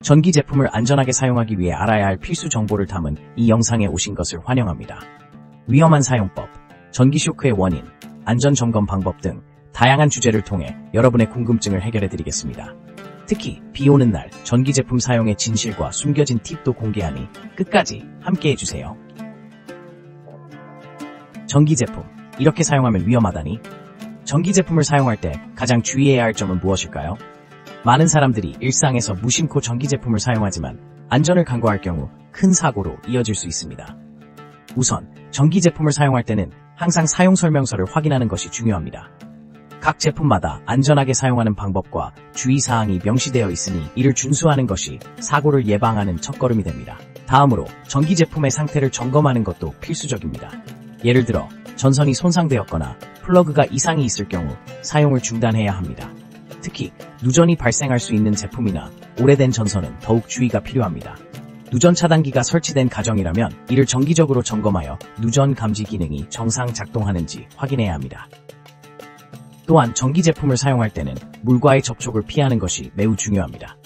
전기 제품을 안전하게 사용하기 위해 알아야 할 필수 정보를 담은 이 영상에 오신 것을 환영합니다. 위험한 사용법, 전기 쇼크의 원인, 안전점검 방법 등 다양한 주제를 통해 여러분의 궁금증을 해결해드리겠습니다. 특히 비 오는 날 전기 제품 사용의 진실과 숨겨진 팁도 공개하니 끝까지 함께해주세요. 전기 제품, 이렇게 사용하면 위험하다니? 전기 제품을 사용할 때 가장 주의해야 할 점은 무엇일까요? 많은 사람들이 일상에서 무심코 전기 제품을 사용하지만 안전을 간과할 경우 큰 사고로 이어질 수 있습니다. 우선 전기 제품을 사용할 때는 항상 사용 설명서를 확인하는 것이 중요합니다. 각 제품마다 안전하게 사용하는 방법과 주의사항이 명시되어 있으니 이를 준수하는 것이 사고를 예방하는 첫걸음이 됩니다. 다음으로 전기 제품의 상태를 점검하는 것도 필수적입니다. 예를 들어 전선이 손상되었거나 플러그가 이상이 있을 경우 사용을 중단해야 합니다. 특히 누전이 발생할 수 있는 제품이나 오래된 전선은 더욱 주의가 필요합니다. 누전 차단기가 설치된 가정이라면 이를 정기적으로 점검하여 누전 감지 기능이 정상 작동하는지 확인해야 합니다. 또한 전기 제품을 사용할 때는 물과의 접촉을 피하는 것이 매우 중요합니다.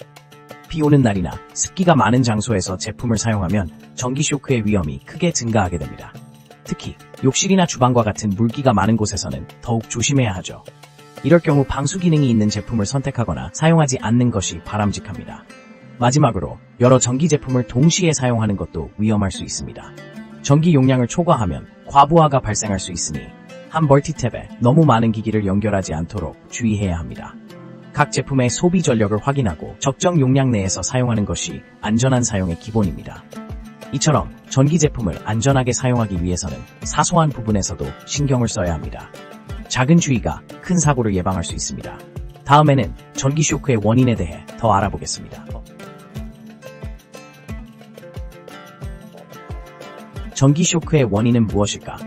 비 오는 날이나 습기가 많은 장소에서 제품을 사용하면 전기 쇼크의 위험이 크게 증가하게 됩니다. 특히 욕실이나 주방과 같은 물기가 많은 곳에서는 더욱 조심해야 하죠. 이럴 경우 방수 기능이 있는 제품을 선택하거나 사용하지 않는 것이 바람직합니다. 마지막으로 여러 전기 제품을 동시에 사용하는 것도 위험할 수 있습니다. 전기 용량을 초과하면 과부하가 발생할 수 있으니 한 멀티탭에 너무 많은 기기를 연결하지 않도록 주의해야 합니다. 각 제품의 소비 전력을 확인하고 적정 용량 내에서 사용하는 것이 안전한 사용의 기본입니다. 이처럼 전기 제품을 안전하게 사용하기 위해서는 사소한 부분에서도 신경을 써야 합니다. 작은 주의가 큰 사고를 예방할 수 있습니다. 다음에는 전기 쇼크의 원인에 대해 더 알아보겠습니다. 전기 쇼크의 원인은 무엇일까?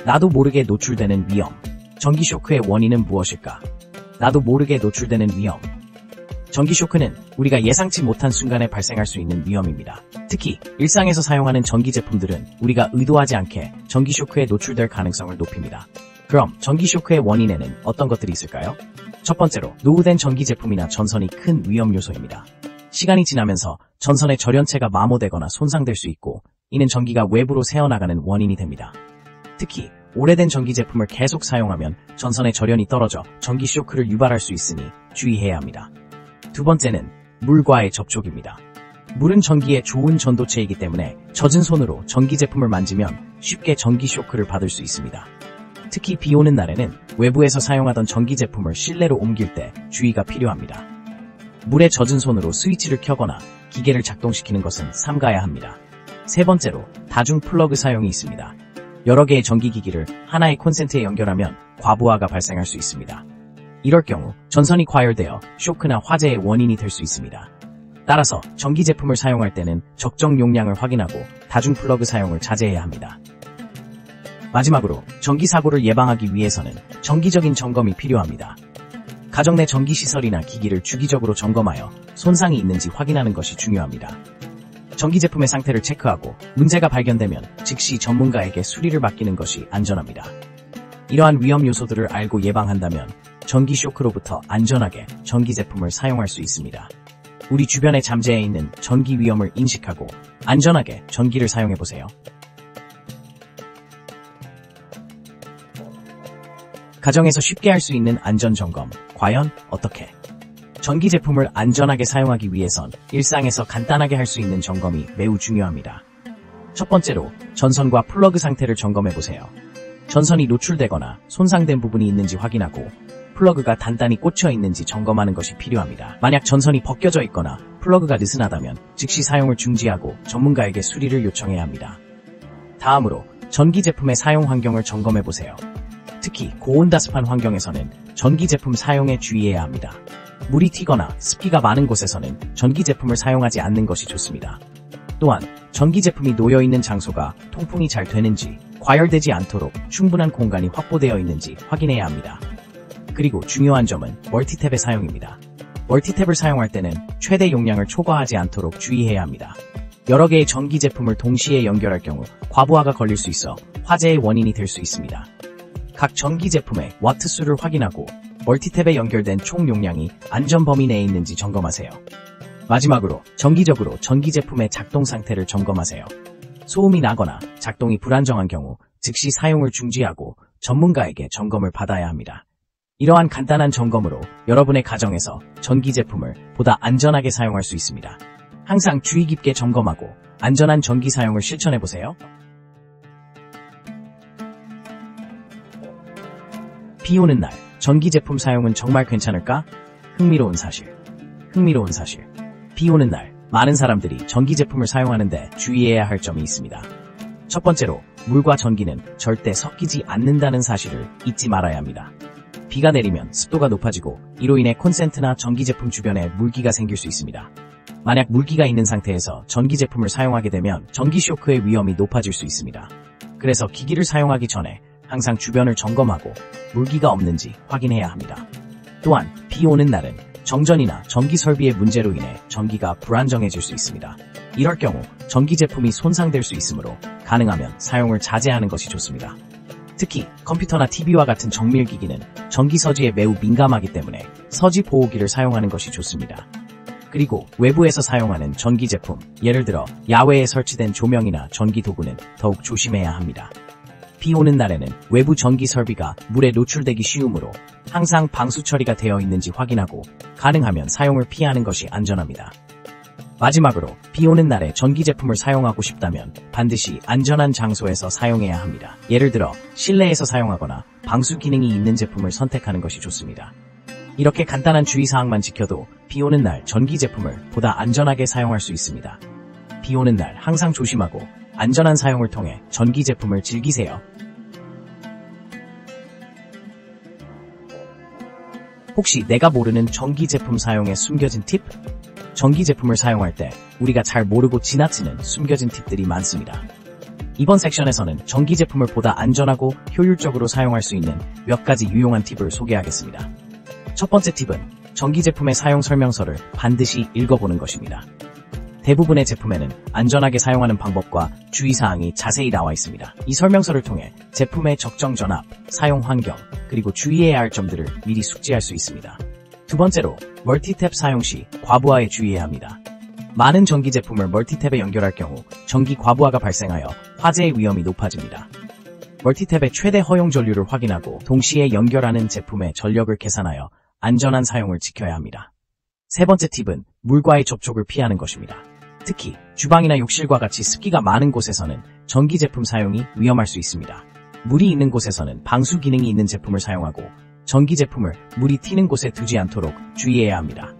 나도 모르게 노출되는 위험. 전기 쇼크의 원인은 무엇일까? 나도 모르게 노출되는 위험. 전기 쇼크는 우리가 예상치 못한 순간에 발생할 수 있는 위험입니다. 특히 일상에서 사용하는 전기 제품들은 우리가 의도하지 않게 전기 쇼크에 노출될 가능성을 높입니다. 그럼 전기 쇼크의 원인에는 어떤 것들이 있을까요? 첫 번째로 노후된 전기 제품이나 전선이 큰 위험 요소입니다. 시간이 지나면서 전선의 절연체가 마모되거나 손상될 수 있고 이는 전기가 외부로 새어나가는 원인이 됩니다. 특히 오래된 전기 제품을 계속 사용하면 전선의 절연이 떨어져 전기 쇼크를 유발할 수 있으니 주의해야 합니다. 두 번째는 물과의 접촉입니다. 물은 전기의 좋은 전도체이기 때문에 젖은 손으로 전기 제품을 만지면 쉽게 전기 쇼크를 받을 수 있습니다. 특히 비 오는 날에는 외부에서 사용하던 전기 제품을 실내로 옮길 때 주의가 필요합니다. 물에 젖은 손으로 스위치를 켜거나 기계를 작동시키는 것은 삼가야 합니다. 세 번째로 다중 플러그 사용이 있습니다. 여러 개의 전기기기를 하나의 콘센트에 연결하면 과부하가 발생할 수 있습니다. 이럴 경우 전선이 과열되어 쇼크나 화재의 원인이 될 수 있습니다. 따라서 전기 제품을 사용할 때는 적정 용량을 확인하고 다중 플러그 사용을 자제해야 합니다. 마지막으로 전기 사고를 예방하기 위해서는 정기적인 점검이 필요합니다. 가정 내 전기시설이나 기기를 주기적으로 점검하여 손상이 있는지 확인하는 것이 중요합니다. 전기 제품의 상태를 체크하고 문제가 발견되면 즉시 전문가에게 수리를 맡기는 것이 안전합니다. 이러한 위험 요소들을 알고 예방한다면 전기 쇼크로부터 안전하게 전기 제품을 사용할 수 있습니다. 우리 주변에 잠재해 있는 전기 위험을 인식하고 안전하게 전기를 사용해보세요. 가정에서 쉽게 할 수 있는 안전점검, 과연 어떻게? 전기 제품을 안전하게 사용하기 위해선 일상에서 간단하게 할 수 있는 점검이 매우 중요합니다. 첫 번째로 전선과 플러그 상태를 점검해보세요. 전선이 노출되거나 손상된 부분이 있는지 확인하고 플러그가 단단히 꽂혀 있는지 점검하는 것이 필요합니다. 만약 전선이 벗겨져 있거나 플러그가 느슨하다면 즉시 사용을 중지하고 전문가에게 수리를 요청해야 합니다. 다음으로 전기 제품의 사용 환경을 점검해보세요. 특히 고온다습한 환경에서는 전기 제품 사용에 주의해야 합니다. 물이 튀거나 습기가 많은 곳에서는 전기 제품을 사용하지 않는 것이 좋습니다. 또한 전기 제품이 놓여있는 장소가 통풍이 잘 되는지, 과열되지 않도록 충분한 공간이 확보되어 있는지 확인해야 합니다. 그리고 중요한 점은 멀티탭의 사용입니다. 멀티탭을 사용할 때는 최대 용량을 초과하지 않도록 주의해야 합니다. 여러 개의 전기 제품을 동시에 연결할 경우 과부하가 걸릴 수 있어 화재의 원인이 될 수 있습니다. 각 전기 제품의 와트수를 확인하고 멀티탭에 연결된 총 용량이 안전 범위 내에 있는지 점검하세요. 마지막으로 정기적으로 전기 제품의 작동 상태를 점검하세요. 소음이 나거나 작동이 불안정한 경우 즉시 사용을 중지하고 전문가에게 점검을 받아야 합니다. 이러한 간단한 점검으로 여러분의 가정에서 전기 제품을 보다 안전하게 사용할 수 있습니다. 항상 주의 깊게 점검하고 안전한 전기 사용을 실천해보세요. 비 오는 날, 전기 제품 사용은 정말 괜찮을까? 흥미로운 사실. 비 오는 날, 많은 사람들이 전기 제품을 사용하는데 주의해야 할 점이 있습니다. 첫 번째로, 물과 전기는 절대 섞이지 않는다는 사실을 잊지 말아야 합니다. 비가 내리면 습도가 높아지고 이로 인해 콘센트나 전기 제품 주변에 물기가 생길 수 있습니다. 만약 물기가 있는 상태에서 전기 제품을 사용하게 되면 전기 쇼크의 위험이 높아질 수 있습니다. 그래서 기기를 사용하기 전에 항상 주변을 점검하고 물기가 없는지 확인해야 합니다. 또한 비 오는 날은 정전이나 전기 설비의 문제로 인해 전기가 불안정해질 수 있습니다. 이럴 경우 전기 제품이 손상될 수 있으므로 가능하면 사용을 자제하는 것이 좋습니다. 특히 컴퓨터나 TV와 같은 정밀기기는 전기 서지에 매우 민감하기 때문에 서지 보호기를 사용하는 것이 좋습니다. 그리고 외부에서 사용하는 전기 제품, 예를 들어 야외에 설치된 조명이나 전기 도구는 더욱 조심해야 합니다. 비 오는 날에는 외부 전기 설비가 물에 노출되기 쉬우므로 항상 방수 처리가 되어 있는지 확인하고 가능하면 사용을 피하는 것이 안전합니다. 마지막으로 비 오는 날에 전기 제품을 사용하고 싶다면 반드시 안전한 장소에서 사용해야 합니다. 예를 들어 실내에서 사용하거나 방수 기능이 있는 제품을 선택하는 것이 좋습니다. 이렇게 간단한 주의사항만 지켜도 비 오는 날 전기 제품을 보다 안전하게 사용할 수 있습니다. 비 오는 날 항상 조심하고 안전한 사용을 통해 전기 제품을 즐기세요. 혹시 내가 모르는 전기 제품 사용에 숨겨진 팁? 전기 제품을 사용할 때 우리가 잘 모르고 지나치는 숨겨진 팁들이 많습니다. 이번 섹션에서는 전기 제품을 보다 안전하고 효율적으로 사용할 수 있는 몇 가지 유용한 팁을 소개하겠습니다. 첫 번째 팁은 전기 제품의 사용 설명서를 반드시 읽어보는 것입니다. 대부분의 제품에는 안전하게 사용하는 방법과 주의사항이 자세히 나와 있습니다. 이 설명서를 통해 제품의 적정 전압, 사용 환경, 그리고 주의해야 할 점들을 미리 숙지할 수 있습니다. 두 번째로, 멀티탭 사용 시 과부하에 주의해야 합니다. 많은 전기 제품을 멀티탭에 연결할 경우 전기 과부하가 발생하여 화재의 위험이 높아집니다. 멀티탭의 최대 허용 전류를 확인하고 동시에 연결하는 제품의 전력을 계산하여 안전한 사용을 지켜야 합니다. 세 번째 팁은 물과의 접촉을 피하는 것입니다. 특히 주방이나 욕실과 같이 습기가 많은 곳에서는 전기 제품 사용이 위험할 수 있습니다. 물이 있는 곳에서는 방수 기능이 있는 제품을 사용하고 전기 제품을 물이 튀는 곳에 두지 않도록 주의해야 합니다.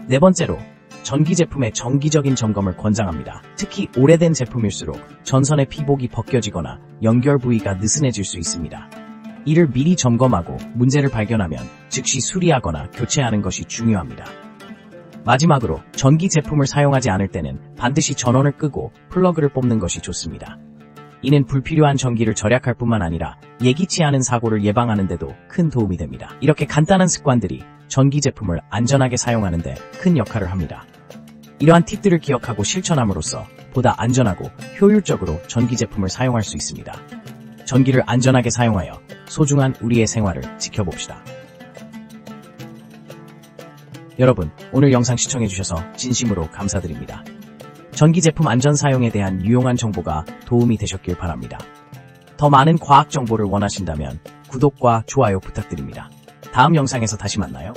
네 번째로, 전기 제품의 정기적인 점검을 권장합니다. 특히 오래된 제품일수록 전선의 피복이 벗겨지거나 연결 부위가 느슨해질 수 있습니다. 이를 미리 점검하고 문제를 발견하면 즉시 수리하거나 교체하는 것이 중요합니다. 마지막으로, 전기 제품을 사용하지 않을 때는 반드시 전원을 끄고 플러그를 뽑는 것이 좋습니다. 이는 불필요한 전기를 절약할 뿐만 아니라 예기치 않은 사고를 예방하는 데도 큰 도움이 됩니다. 이렇게 간단한 습관들이 전기 제품을 안전하게 사용하는 데 큰 역할을 합니다. 이러한 팁들을 기억하고 실천함으로써 보다 안전하고 효율적으로 전기 제품을 사용할 수 있습니다. 전기를 안전하게 사용하여 소중한 우리의 생활을 지켜봅시다. 여러분, 오늘 영상 시청해주셔서 진심으로 감사드립니다. 전기 제품 안전 사용에 대한 유용한 정보가 도움이 되셨길 바랍니다. 더 많은 과학 정보를 원하신다면 구독과 좋아요 부탁드립니다. 다음 영상에서 다시 만나요.